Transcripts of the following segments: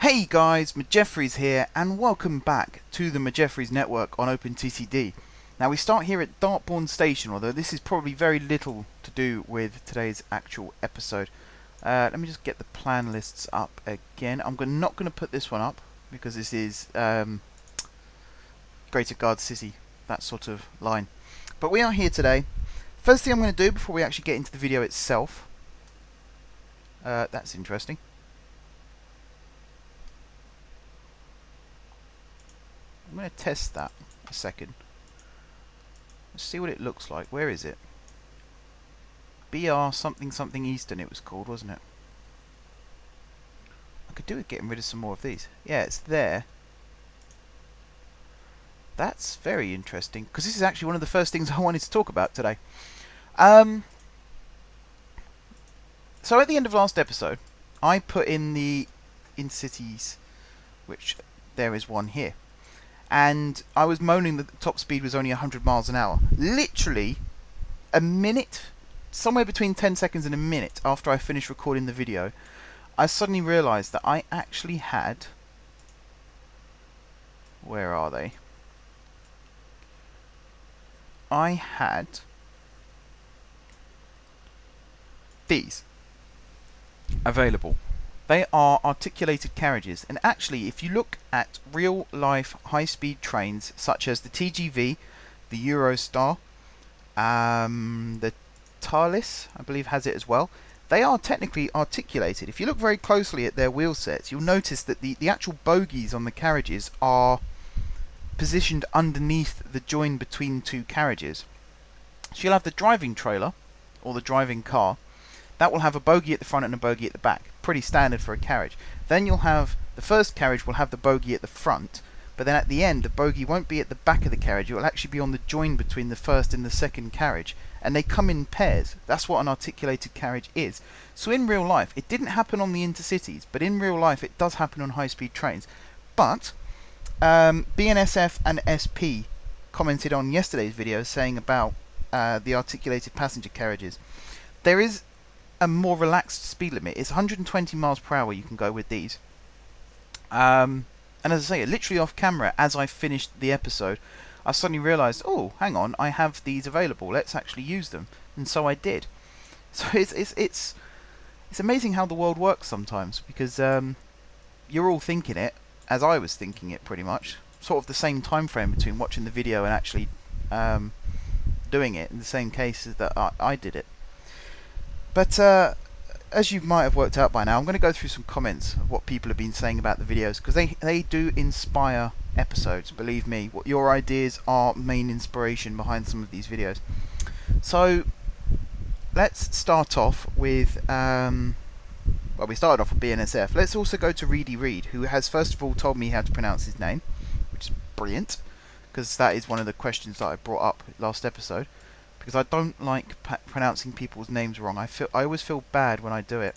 Hey guys, Jeffries here, and welcome back to the Jeffries network on OpenTTD. Now we start here at Dartbourne Station, although this is probably very little to do with today's actual episode. Let me just get the plan lists up again. I'm not going to put this one up because this is Greater Guard City, that sort of line. But we are here today. First thing I'm going to do before we actually get into the video itself. That's interesting. I'm going to test that a second. Let's see what it looks like. Where is it? BR something something Eastern it was called, wasn't it? I could do with getting rid of some more of these. Yeah, it's there. That's very interesting, because this is actually one of the first things I wanted to talk about today. So at the end of last episode, I put in the in-cities, which there is one here. And I was moaning that the top speed was only 100 miles an hour. Literally a minute, somewhere between 10 seconds and a minute after I finished recording the video, I suddenly realised that I actually had... Where are they? I had these available. They are articulated carriages, and actually if you look at real life high speed trains such as the TGV, the Eurostar, the Thalys I believe has it as well, they are technically articulated. If you look very closely at their wheel sets, you'll notice that the actual bogies on the carriages are positioned underneath the join between two carriages. So you'll have the driving trailer, or the driving car, that will have a bogie at the front and a bogie at the back. Pretty standard for a carriage. Then you'll have, the first carriage will have the bogie at the front, but then at the end the bogie won't be at the back of the carriage, it will actually be on the join between the first and the second carriage. And they come in pairs. That's what an articulated carriage is. So in real life, it didn't happen on the intercities, but in real life it does happen on high-speed trains. But BNSF and SP commented on yesterday's video saying about the articulated passenger carriages. There is a more relaxed speed limit. It's 120 miles per hour you can go with these. And as I say, literally off camera, as I finished the episode, I suddenly realised, oh, hang on, I have these available. Let's actually use them. And so I did. So it's amazing how the world works sometimes, because you're all thinking it, as I was thinking it pretty much. Sort of the same time frame between watching the video and actually doing it, in the same case that I did it. But as you might have worked out by now, I'm going to go through some comments of what people have been saying about the videos, because they do inspire episodes, believe me. What your ideas are main inspiration behind some of these videos. So let's start off with well, we started off with BNSF. Let's also go to Reedy Reed, who has first of all told me how to pronounce his name, which is brilliant, because that is one of the questions that I brought up last episode. Because I don't like pronouncing people's names wrong. I always feel bad when I do it.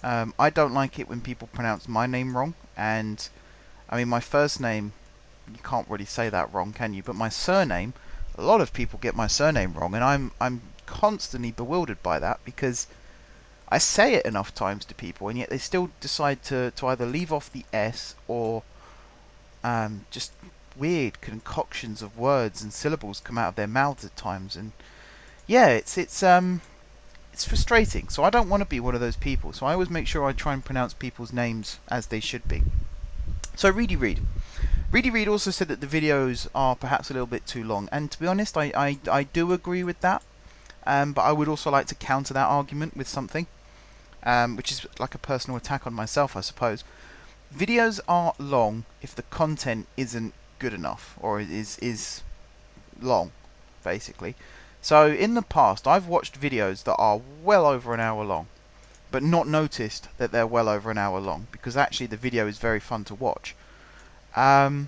I don't like it when people pronounce my name wrong. And I mean, my first name, you can't really say that wrong, can you? But my surname, a lot of people get my surname wrong, and I'm constantly bewildered by that, because I say it enough times to people, and yet they still decide to either leave off the S or just weird concoctions of words and syllables come out of their mouths at times. And yeah, it's frustrating. So I don't want to be one of those people. So I always make sure I try and pronounce people's names as they should be. So Reedy Reed also said that the videos are perhaps a little bit too long, and to be honest, I do agree with that. But I would also like to counter that argument with something, which is like a personal attack on myself, I suppose. Videos are long if the content isn't good enough, or is long, basically. So in the past, I've watched videos that are well over an hour long, but not noticed that they're well over an hour long, because actually the video is very fun to watch. I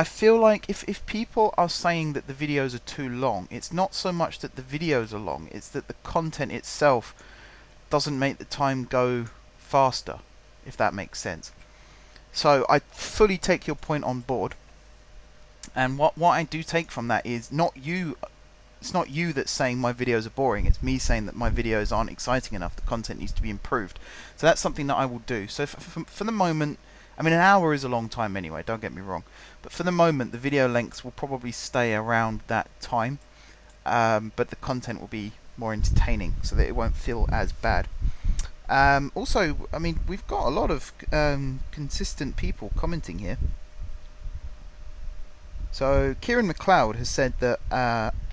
feel like if people are saying that the videos are too long, it's not so much that the videos are long, it's that the content itself doesn't make the time go faster, if that makes sense. So I fully take your point on board, and what I do take from that is not you It's not you that's saying my videos are boring. It's me saying that my videos aren't exciting enough. The content needs to be improved. So that's something that I will do. So for the moment, I mean, an hour is a long time anyway, don't get me wrong. But for the moment, the video lengths will probably stay around that time. But the content will be more entertaining so that it won't feel as bad. Also, I mean, we've got a lot of consistent people commenting here. So Kieran McLeod has said that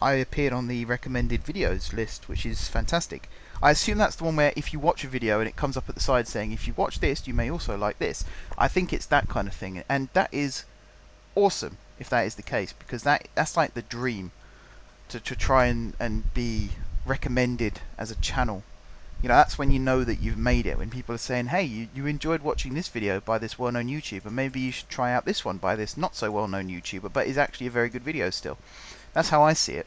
I appeared on the recommended videos list, which is fantastic. I assume that's the one where if you watch a video and it comes up at the side saying, if you watch this, you may also like this. I think it's that kind of thing, and that is awesome if that is the case, because that's like the dream, to try and be recommended as a channel. You know, that's when you know that you've made it, when people are saying, hey, you enjoyed watching this video by this well-known YouTuber, maybe you should try out this one by this not so well-known YouTuber, but is actually a very good video still. That's how I see it.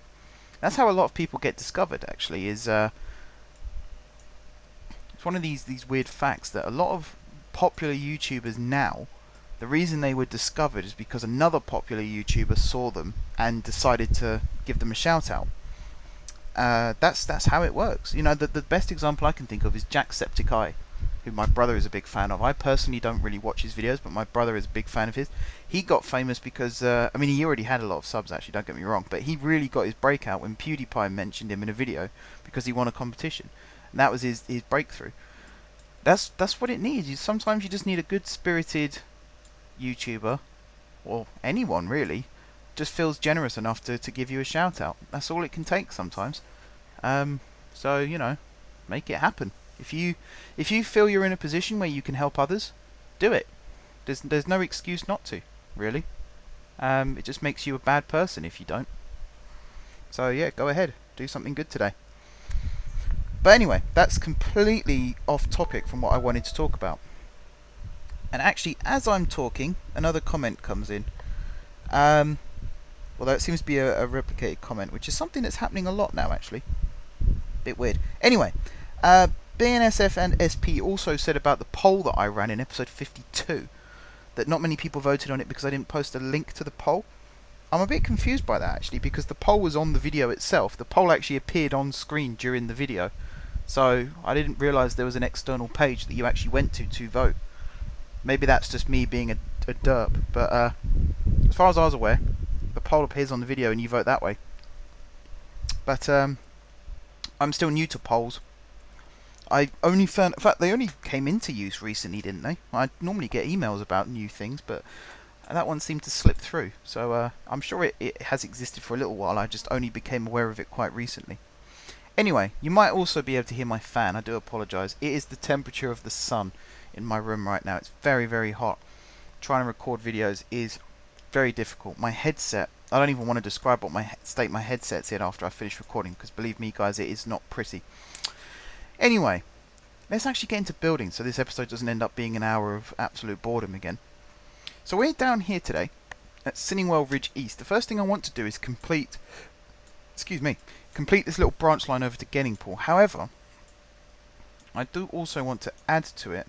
That's how a lot of people get discovered, actually, is it's one of these weird facts that a lot of popular YouTubers now, the reason they were discovered is because another popular YouTuber saw them and decided to give them a shout out. That's how it works. You know, the best example I can think of is Jacksepticeye, who my brother is a big fan of. I personally don't really watch his videos, but my brother is a big fan of his. He got famous because, I mean, he already had a lot of subs, actually, don't get me wrong, but he really got his breakout when PewDiePie mentioned him in a video because he won a competition. And that was his breakthrough. That's what it needs. Sometimes you just need a good-spirited YouTuber, or anyone really, just feels generous enough to give you a shout out. That's all it can take sometimes. So, you know, make it happen. If you feel you're in a position where you can help others, do it. There's no excuse not to, really. It just makes you a bad person if you don't. So yeah, go ahead, do something good today. But anyway, that's completely off topic from what I wanted to talk about. And actually, as I'm talking, another comment comes in. Although it seems to be a replicated comment, which is something that's happening a lot now, actually. Bit weird. Anyway, BNSF and SP also said about the poll that I ran in episode 52, that not many people voted on it because I didn't post a link to the poll. I'm a bit confused by that, actually, because the poll was on the video itself. The poll actually appeared on screen during the video. So I didn't realise there was an external page that you actually went to vote. Maybe that's just me being a derp, but as far as I was aware, the poll appears on the video and you vote that way. But I'm still new to polls. I only found, in fact, they only came into use recently, didn't they? I normally get emails about new things, but that one seemed to slip through. So I'm sure it has existed for a little while. I just only became aware of it quite recently. Anyway, you might also be able to hear my fan. I do apologise. It is the temperature of the sun in my room right now. It's very, very hot. Trying to record videos is very difficult. My headset, I don't even want to describe what state my headset's in after I finish recording, because believe me guys, it is not pretty. Anyway, let's actually get into building so this episode doesn't end up being an hour of absolute boredom again. So we're down here today at Sinningwell Ridge East. The first thing I want to do is complete this little branch line over to Genningpool. However, I do also want to add to it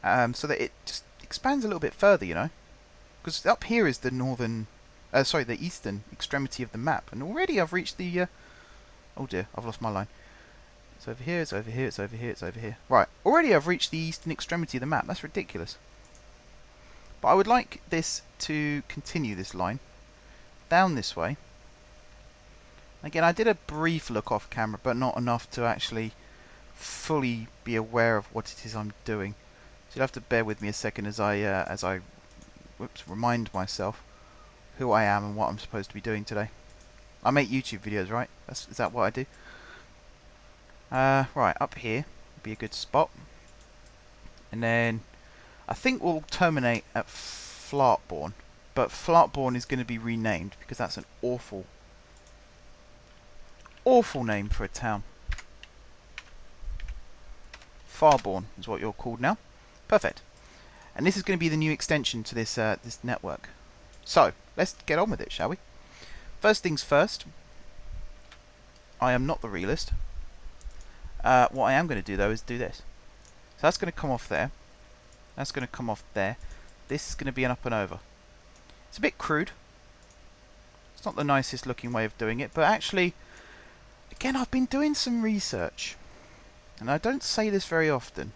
so that it just expands a little bit further, you know, because up here is the the eastern extremity of the map, and already I've reached the oh dear, I've lost my line. It's over here, it's over here, it's over here, it's over here. Right, already I've reached the eastern extremity of the map. That's ridiculous. But I would like this to continue, this line down this way. Again, I did a brief look off camera, but not enough to actually fully be aware of what it is I'm doing. So you'll have to bear with me a second as I remind myself who I am and what I'm supposed to be doing today. I make YouTube videos, right? Is that what I do? Right, up here would be a good spot. And then I think we'll terminate at Flartbourne. But Flartbourne is going to be renamed because that's an awful name for a town. Farbourne is what you're called now. Perfect. And this is going to be the new extension to this this network. So, let's get on with it, shall we? First things first, I am not the realist. What I am going to do, though, is do this. So that's going to come off there. That's going to come off there. This is going to be an up and over. It's a bit crude, It's not the nicest looking way of doing it, but actually, again, I've been doing some research, and I don't say this very often.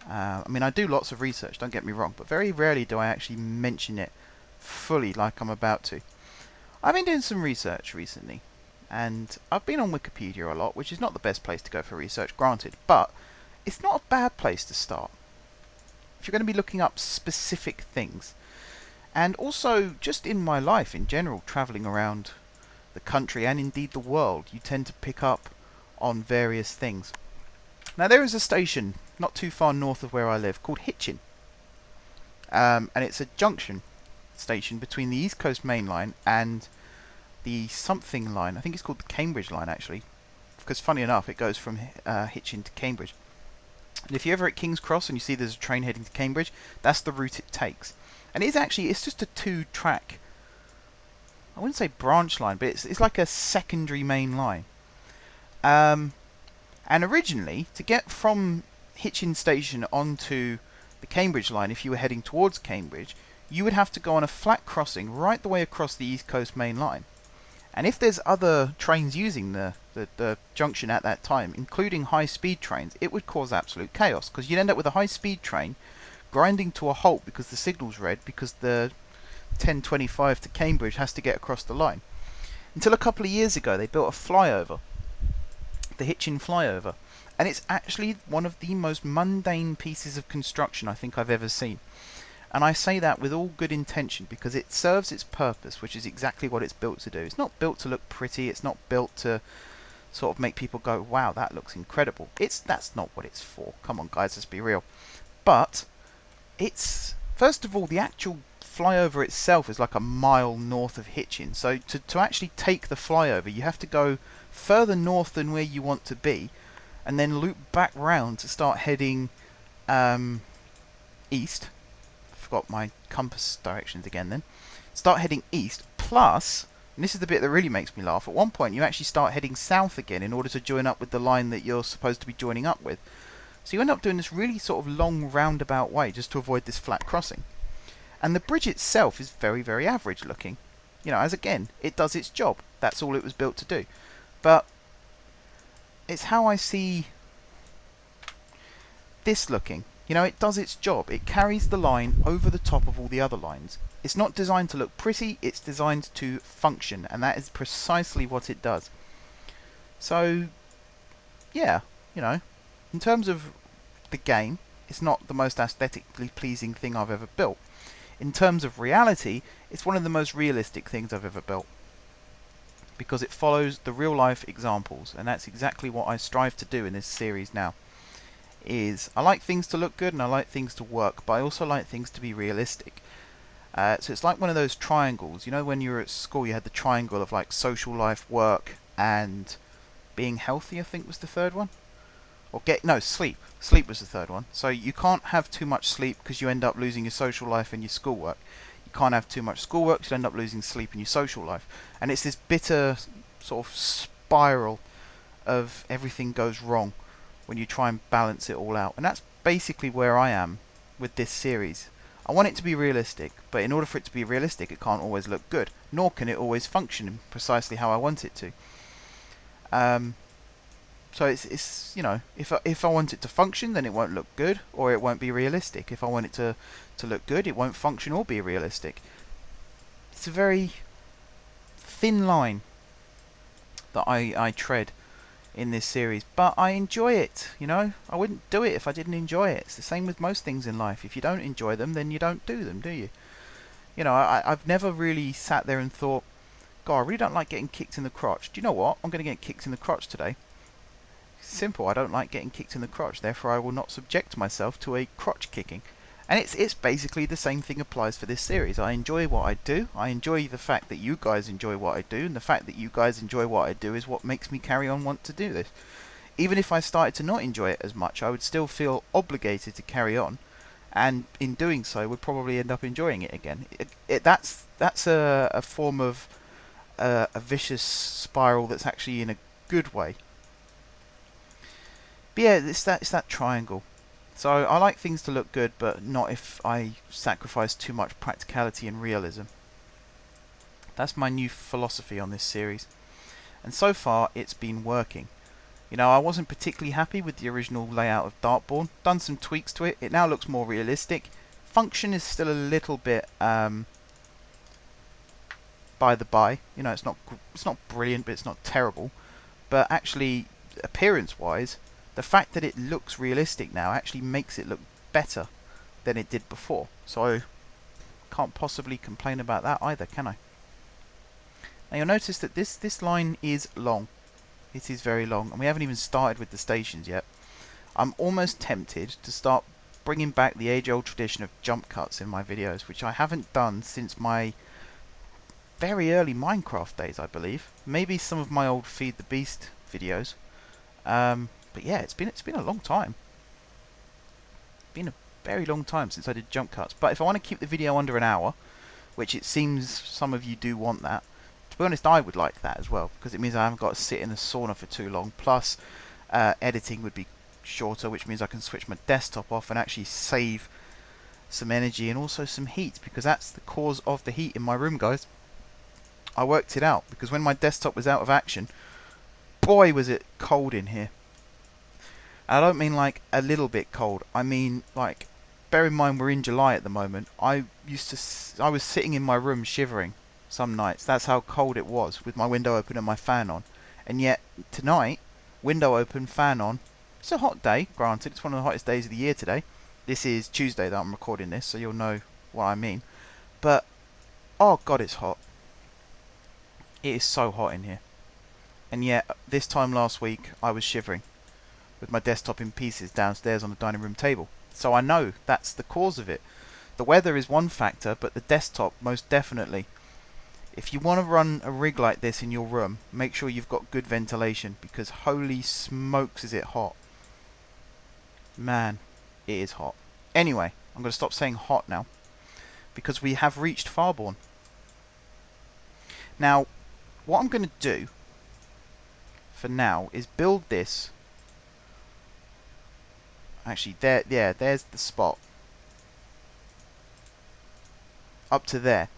I mean, I do lots of research, don't get me wrong, but very rarely do I actually mention it fully like I'm about to. I've been doing some research recently, and I've been on Wikipedia a lot, which is not the best place to go for research, granted, but it's not a bad place to start if you're going to be looking up specific things. And also, just in my life in general, travelling around the country and indeed the world, you tend to pick up on various things. Now, there is a station not too far north of where I live called Hitchin, and it's a junction station between the East Coast Main Line and the something line. I think it's called the Cambridge line, actually, because funny enough, it goes from Hitchin to Cambridge. And if you're ever at King's Cross and you see there's a train heading to Cambridge, that's the route it takes. And it's just a 2-track, I wouldn't say branch line, but it's like a secondary main line. And originally, to get from Hitchin Station onto the Cambridge line, if you were heading towards Cambridge, you would have to go on a flat crossing right the way across the East Coast Main Line. And if there's other trains using the junction at that time, including high-speed trains, it would cause absolute chaos, because you'd end up with a high-speed train grinding to a halt because the signal's red, because the 1025 to Cambridge has to get across the line. Until a couple of years ago, they built a flyover, the Hitchin flyover, and it's actually one of the most mundane pieces of construction I think I've ever seen. And I say that with all good intention, because it serves its purpose, which is exactly what it's built to do. It's not built to look pretty, it's not built to sort of make people go, wow, that looks incredible. That's not what it's for. Come on guys, let's be real. But it's, first of all, the actual flyover itself is like a mile north of Hitchin. So to actually take the flyover, you have to go further north than where you want to be, and then loop back round to start heading east. Forgot my compass directions again then. Start heading east, plus, and this is the bit that really makes me laugh, at one point you actually start heading south again in order to join up with the line that you're supposed to be joining up with. So you end up doing this really sort of long roundabout way just to avoid this flat crossing. And the bridge itself is very, very average looking. You know, as again, it does its job. That's all it was built to do. But it's how I see this looking. You know, it does its job. It carries the line over the top of all the other lines. It's not designed to look pretty, it's designed to function, and that is precisely what it does. So, yeah, you know, in terms of the game, it's not the most aesthetically pleasing thing I've ever built. In terms of reality, it's one of the most realistic things I've ever built, because it follows the real life examples, and that's exactly what I strive to do in this series now. I like things to look good and I like things to work, but I also like things to be realistic. So it's like one of those triangles. You know, when you were at school you had the triangle of like social life, work, and being healthy, I think was the third one. Or sleep. Sleep was the third one. So you can't have too much sleep because you end up losing your social life and your schoolwork. You can't have too much schoolwork because you end up losing sleep and your social life. And it's this bitter sort of spiral of everything goes wrong when you try and balance it all out. And that's basically where I am with this series. I want it to be realistic, but in order for it to be realistic, it can't always look good, nor can it always function precisely how I want it to. So it's you know, if I want it to function, then it won't look good, or it won't be realistic. If I want it to look good, it won't function or be realistic. It's a very thin line that I tread in this series, but I enjoy it. You know, I wouldn't do it if I didn't enjoy it. It's the same with most things in life. If you don't enjoy them, then you don't do them, do you? You know, I've never really sat there and thought, God, I really don't like getting kicked in the crotch. Do you know what? I'm going to get kicked in the crotch today. Simple. I don't like getting kicked in the crotch, therefore I will not subject myself to a crotch kicking. And it's basically the same thing applies for this series. I enjoy what I do. I enjoy the fact that you guys enjoy what I do, and the fact that you guys enjoy what I do is what makes me carry on want to do this. Even if I started to not enjoy it as much, I would still feel obligated to carry on, and in doing so would probably end up enjoying it again. That's a form of a vicious spiral that's actually in a good way. But yeah, it's that triangle. So I like things to look good, but not if I sacrifice too much practicality and realism. That's my new philosophy on this series. And so far, it's been working. You know, I wasn't particularly happy with the original layout of Dartbourne. Done some tweaks to it. It now looks more realistic. Function is still a little bit by the by. You know, it's not brilliant, but it's not terrible. But actually, appearance-wise, the fact that it looks realistic now actually makes it look better than it did before. So I can't possibly complain about that either, can I? Now you'll notice that this line is long. It is very long, and we haven't even started with the stations yet. I'm almost tempted to start bringing back the age-old tradition of jump cuts in my videos, which I haven't done since my very early Minecraft days, I believe. Maybe some of my old Feed the Beast videos. But yeah, it's been a long time. Been a very long time since I did jump cuts. But if I want to keep the video under an hour, which it seems some of you do want that, to be honest, I would like that as well, because it means I haven't got to sit in the sauna for too long. Plus, editing would be shorter, which means I can switch my desktop off and actually save some energy and also some heat, because that's the cause of the heat in my room, guys. I worked it out, because when my desktop was out of action, boy was it cold in here. And I don't mean like a little bit cold, I mean like, bear in mind we're in July at the moment. I was sitting in my room shivering some nights. That's how cold it was, with my window open and my fan on. And yet tonight, window open, fan on. It's a hot day, granted. It's one of the hottest days of the year today. This is Tuesday that I'm recording this, so you'll know what I mean. But oh god, it's hot. It is so hot in here. And yet this time last week I was shivering with my desktop in pieces downstairs on the dining room table. So I know that's the cause of it. The weather is one factor, but the desktop most definitely. If you want to run a rig like this in your room, make sure you've got good ventilation, because holy smokes is it hot. Man, it is hot. Anyway, I'm going to stop saying hot now, because we have reached Farborn. Now, what I'm going to do for now is build this. Actually, there's the spot. Up to there.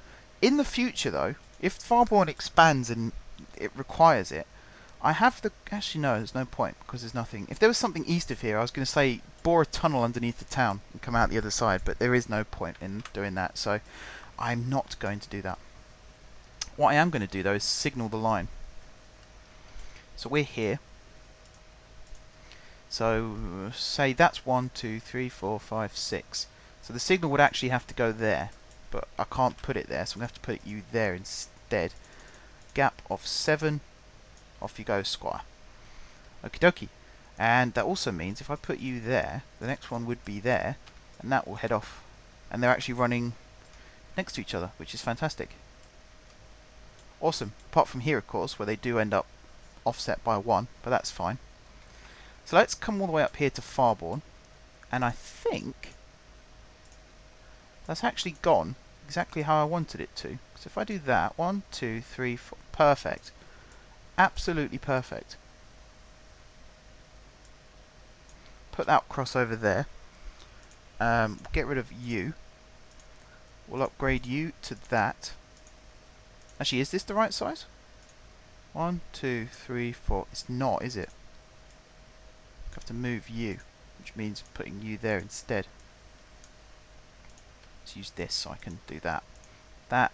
In the future, though, if Farborn expands and it requires it, I have the... Actually, no, there's no point, because there's nothing. If there was something east of here, I was going to say bore a tunnel underneath the town and come out the other side, but there is no point in doing that, so I'm not going to do that. What I am going to do, though, is signal the line. So we're here. So, say that's 1, 2, 3, 4, 5, 6. So the signal would actually have to go there, but I can't put it there, so I'm going to have to put you there instead. Gap of 7. Off you go, Squire. Okie dokie. And that also means if I put you there, the next one would be there, and that will head off. And they're actually running next to each other, which is fantastic. Awesome. Apart from here, of course, where they do end up offset by 1, but that's fine. So let's come all the way up here to Farborn, and I think that's actually gone exactly how I wanted it to. So if I do that, 1, 2, 3, 4, perfect. Absolutely perfect. Put that cross over there. Get rid of you. We'll upgrade you to that. Actually, is this the right size? 1, 2, 3, 4. It's not, is it? I have to move you, which means putting you there instead. Let's use this so I can do that. That.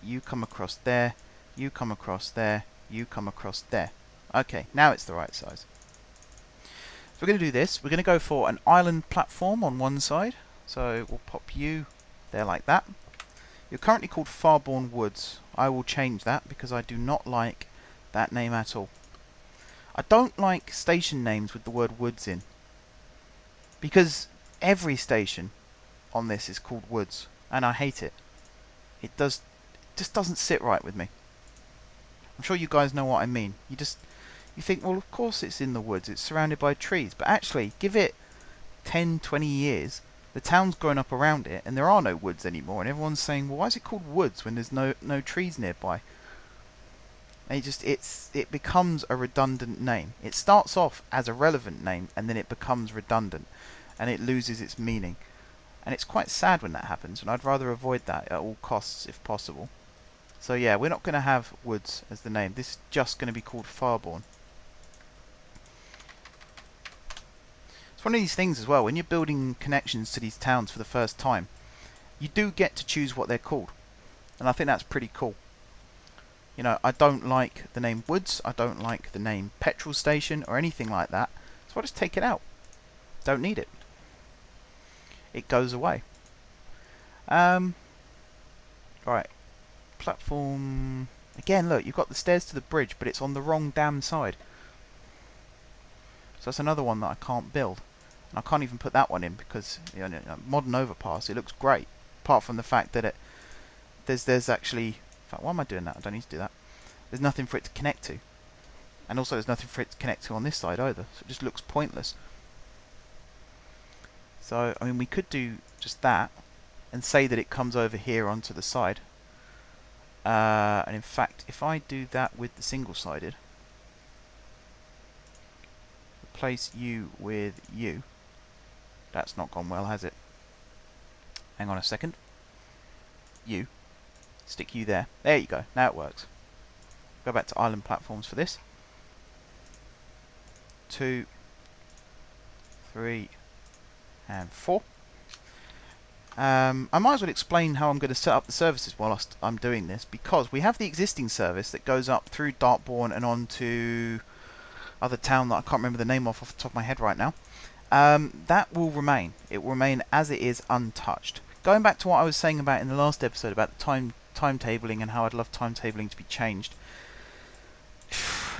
You come across there. You come across there. You come across there. Okay, now it's the right size. So we're going to do this. We're going to go for an island platform on one side. So we'll pop you there like that. You're currently called Farborn Woods. I will change that because I do not like that name at all. I don't like station names with the word woods in, because every station on this is called Woods, and I hate it. It just doesn't sit right with me. I'm sure you guys know what I mean. You think, well, of course it's in the woods, it's surrounded by trees, but actually, give it 10, 20 years, the town's grown up around it, and there are no woods anymore, and everyone's saying, well, why is it called Woods when there's no trees nearby? And it becomes a redundant name. It starts off as a relevant name, and then it becomes redundant, and it loses its meaning. And it's quite sad when that happens, and I'd rather avoid that at all costs if possible. So yeah, we're not going to have Woods as the name. This is just going to be called Farborn. It's one of these things as well, when you're building connections to these towns for the first time, you do get to choose what they're called. And I think that's pretty cool. You know, I don't like the name Woods, I don't like the name Petrol Station or anything like that, so I just take it out. Don't need it. It goes away. Right. Platform... Again, look, you've got the stairs to the bridge, but it's on the wrong damn side. So that's another one that I can't build. And I can't even put that one in because, you know, modern overpass, it looks great. Apart from the fact that there's actually... In fact, why am I doing that? I don't need to do that. There's nothing for it to connect to. And also there's nothing for it to connect to on this side either. So it just looks pointless. So, I mean, we could do just that and say that it comes over here onto the side. And in fact, if I do that with the single-sided, replace you with you. That's not gone well, has it? Hang on a second. You. Stick you there. There you go. Now it works. Go back to island platforms for this. 2, 3, and 4. I might as well explain how I'm going to set up the services whilst I'm doing this, because we have the existing service that goes up through Dartbourne and on to other town that I can't remember the name of off the top of my head right now. That will remain. It will remain as it is, untouched. Going back to what I was saying about in the last episode about the timetabling and how I'd love timetabling to be changed.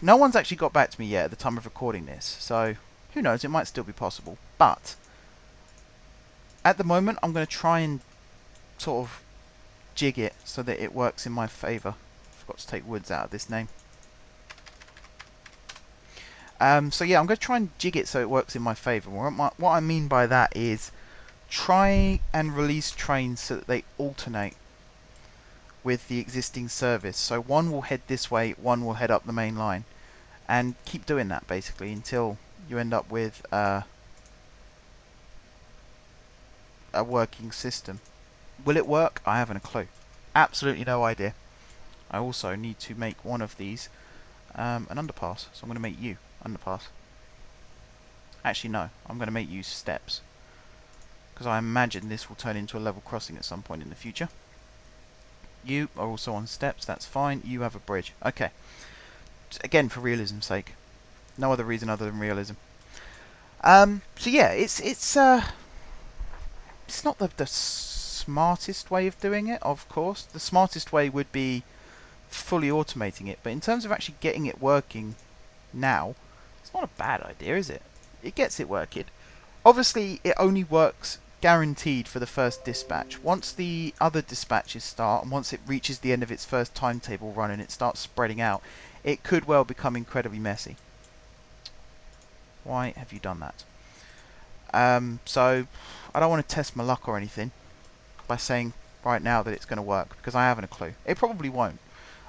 No one's actually got back to me yet at the time of recording this, so who knows, it might still be possible. But at the moment, I'm going to try and sort of jig it so that it works in my favour. Forgot to take Woods out of this name. So yeah, I'm going to try and jig it so it works in my favour. What I mean by that is try and release trains so that they alternate with the existing service. So one will head this way, one will head up the main line. And keep doing that basically until you end up with a working system. Will it work? I haven't a clue. Absolutely no idea. I also need to make one of these an underpass. So I'm going to make you underpass. Actually no, I'm going to make you steps. Because I imagine this will turn into a level crossing at some point in the future. You are also on steps, that's fine. You have a bridge. Okay. Again, for realism's sake. No other reason other than realism. So yeah, it's not the smartest way of doing it, of course. The smartest way would be fully automating it, but in terms of actually getting it working now, it's not a bad idea, is it? It gets it working. Obviously, it only works guaranteed for the first dispatch. Once the other dispatches start, and once it reaches the end of its first timetable run and it starts spreading out, it could well become incredibly messy. Why have you done that? So, I don't want to test my luck or anything by saying right now that it's going to work, because I haven't a clue. It probably won't.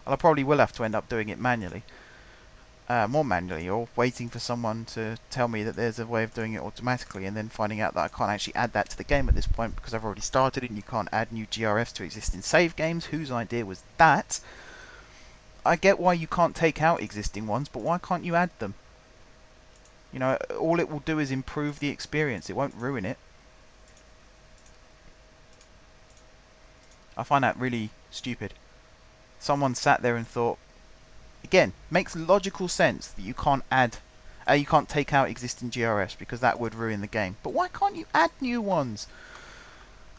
And I probably will have to end up doing it manually. More manually, or waiting for someone to tell me that there's a way of doing it automatically, and then finding out that I can't actually add that to the game at this point because I've already started and you can't add new GRFs to existing save games. Whose idea was that? I get why you can't take out existing ones, but why can't you add them? You know, all it will do is improve the experience. It won't ruin it. I find that really stupid. Someone sat there and thought, again, makes logical sense that you can't add, you can't take out existing GRFs because that would ruin the game. But why can't you add new ones?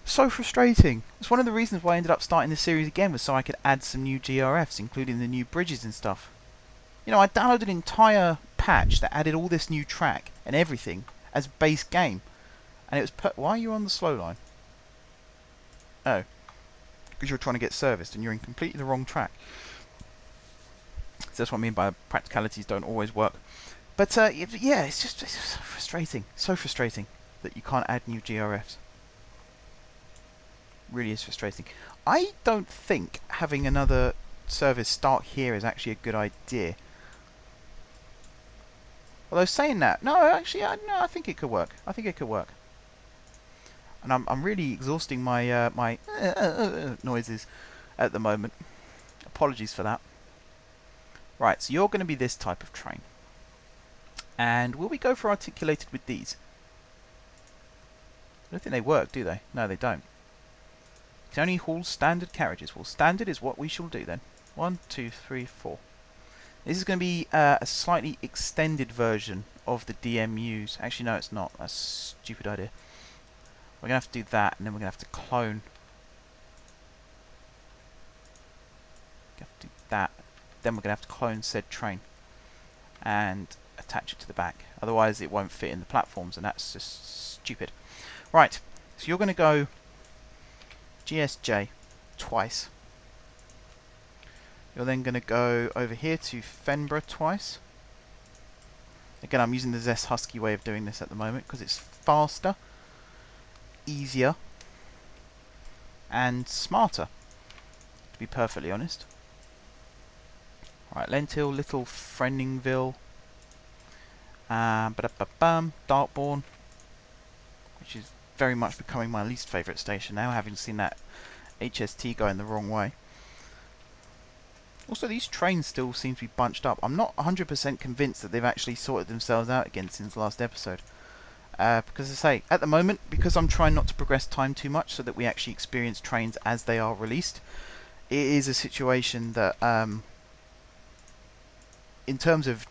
So frustrating. It's one of the reasons why I ended up starting this series again, was so I could add some new GRFs, including the new bridges and stuff. You know, I downloaded an entire patch that added all this new track and everything as base game, and it was why are you on the slow line? Oh, because you're trying to get serviced and you're in completely the wrong track. So that's what I mean by practicalities don't always work. But yeah, it's just so frustrating. So frustrating that you can't add new GRFs. Really is frustrating. I don't think having another service start here is actually a good idea. Although saying that, no, actually, no, I think it could work. I think it could work. And I'm really exhausting my my noises at the moment. apologies for that. Right, so you're going to be this type of train. And will we go for articulated with these? I don't think they work, do they? No, they don't. Can only haul standard carriages. Well, standard is what we shall do then. 1, 2, 3, 4. This is going to be a slightly extended version of the DMUs. Actually, no, it's not. That's a stupid idea. We're going to have to do that, and then we're going to have to clone. Have to do that. Then we're going to have to clone said train and attach it to the back. Otherwise, it won't fit in the platforms, and that's just stupid. Right, so you're going to go GSJ twice. You're then going to go over here to Fenborough twice. Again, I'm using the Zest Husky way of doing this at the moment because it's faster, easier, and smarter, to be perfectly honest. Right, Lentil, Little Friendingville, Dartbourne, which is very much becoming my least favourite station now, having seen that HST going the wrong way. Also, these trains still seem to be bunched up. I'm not 100% convinced that they've actually sorted themselves out again since the last episode. Because as I say, at the moment, because I'm trying not to progress time too much so that we actually experience trains as they are released, it is a situation that, in terms of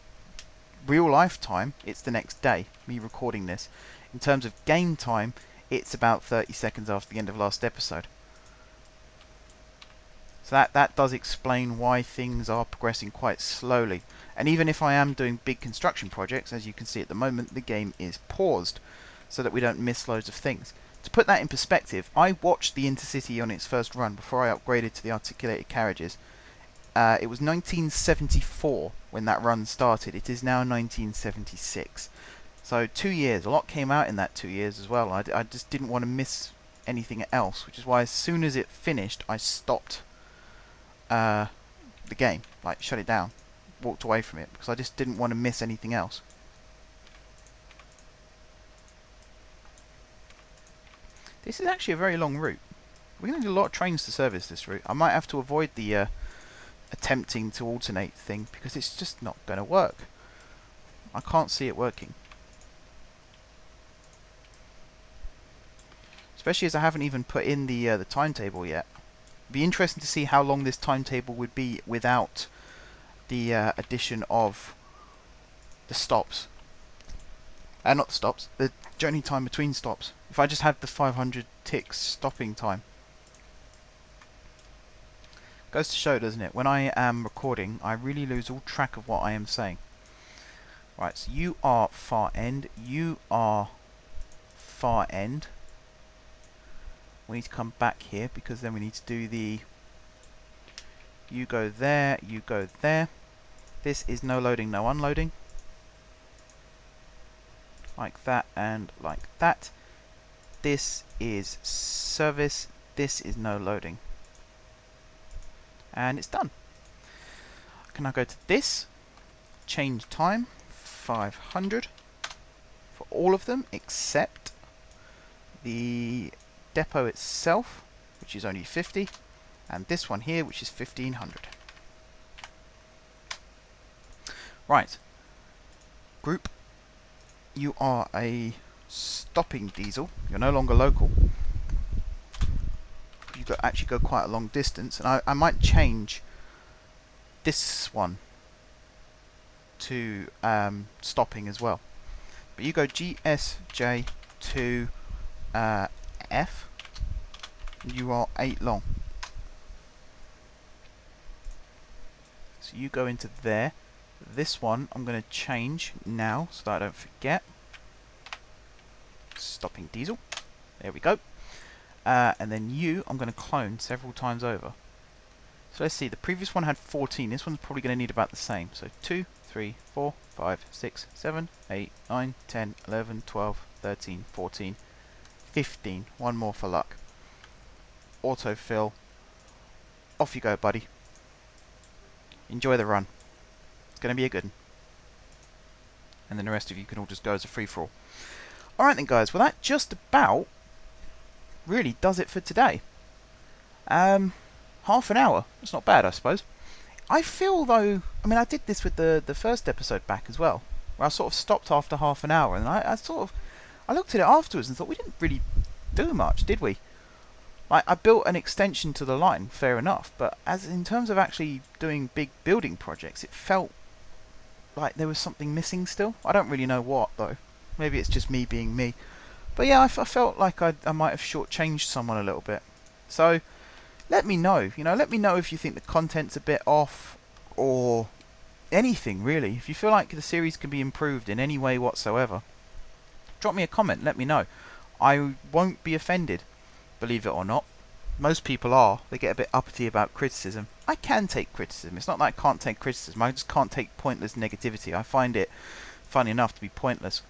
real life time, it's the next day, me recording this. In terms of game time, it's about 30 seconds after the end of last episode. So that does explain why things are progressing quite slowly. And even if I am doing big construction projects, as you can see at the moment, the game is paused so that we don't miss loads of things. To put that in perspective, I watched the Intercity on its first run before I upgraded to the articulated carriages. It was 1974 when that run started. It is now 1976. So 2 years. A lot came out in that 2 years as well. I just didn't want to miss anything else, which is why as soon as it finished, I stopped the game, like shut it down, walked away from it, because I just didn't want to miss anything else. This is actually a very long route. We're going to need a lot of trains to service this route. I might have to avoid the attempting to alternate thing, because it's just not going to work. I can't see it working. Especially as I haven't even put in the timetable yet. Be interesting to see how long this timetable would be without the addition of the stops. Not the stops, the journey time between stops. If I just have the 500 ticks stopping time. Goes to show, doesn't it? When I am recording, I really lose all track of what I am saying. Right, so you are far end, you are far end. We need to come back here because then we need to do the you go there, you go there. This is no loading, no unloading. Like that and like that. This is service, this is no loading. And it's done. I can now go to this, change time, 500 for all of them except the depot itself, which is only 50, and this one here, which is 1500. Right. Group, you are a stopping diesel. You're no longer local. You actually go quite a long distance, and I might change this one to stopping as well. But you go GSJ to F, you are 8 long. So you go into there. This one I'm going to change now so that I don't forget. Stopping diesel. There we go. And then I'm going to clone several times over. So let's see, the previous one had 14. This one's probably going to need about the same. So 2, 3, 4, 5, 6, 7, 8, 9, 10, 11, 12, 13, 14, 15. One more for luck. Autofill. Off you go, buddy. Enjoy the run. It's going to be a good one. And then the rest of you can all just go as a free-for-all. Alright then, guys. Well, that just about really does it for today. Half an hour. That's not bad, I suppose. I feel though, I mean, I did this with the first episode back as well, where I sort of stopped after half an hour, and I looked at it afterwards and thought we didn't really do much, did we? Like, I built an extension to the line, fair enough, but as in terms of actually doing big building projects, it felt like there was something missing still. I don't really know what though. Maybe it's just me being me. But yeah, I felt like I might have shortchanged someone a little bit. So let me know. Let me know if you think the content's a bit off, or anything really. If you feel like the series can be improved in any way whatsoever, drop me a comment. Let me know. I won't be offended, believe it or not. Most people are. They get a bit uppity about criticism. I can take criticism. It's not that I can't take criticism. I just can't take pointless negativity. I find it, funny enough, to be pointless.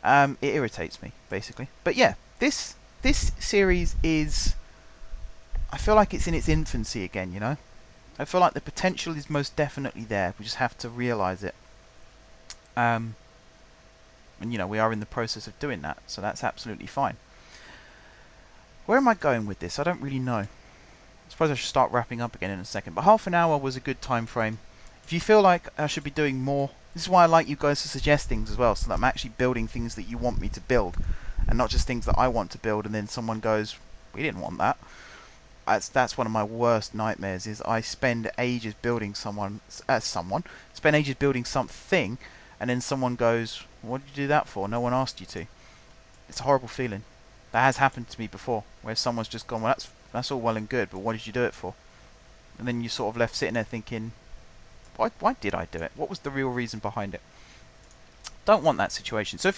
It irritates me, basically. But yeah, this series is, I feel like it's in its infancy again, I feel like the potential is most definitely there. We just have to realise it. And we are in the process of doing that, so that's absolutely fine. Where am I going with this? I don't really know. I suppose I should start wrapping up again in a second, but half an hour was a good time frame. If you feel like I should be doing more, this is why I like you guys to suggest things as well, so that I'm actually building things that you want me to build, and not just things that I want to build and then someone goes, we didn't want that. That's one of my worst nightmares, is I spend ages building something, and then someone goes, what did you do that for? No one asked you to. It's a horrible feeling. That has happened to me before, where someone's just gone, well, that's all well and good, but what did you do it for? And then you're sort of left sitting there thinking, why did I do it? What was the real reason behind it? Don't want that situation. So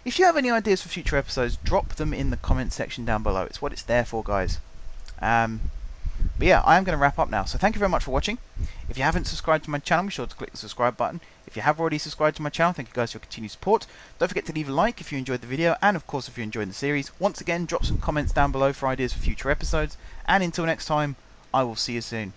if you have any ideas for future episodes, drop them in the comment section down below. It's what it's there for, guys. But yeah, I am going to wrap up now. So thank you very much for watching. If you haven't subscribed to my channel, be sure to click the subscribe button. If you have already subscribed to my channel, thank you guys for your continued support. Don't forget to leave a like if you enjoyed the video, and of course if you're enjoying the series. Once again, drop some comments down below for ideas for future episodes. And until next time, I will see you soon.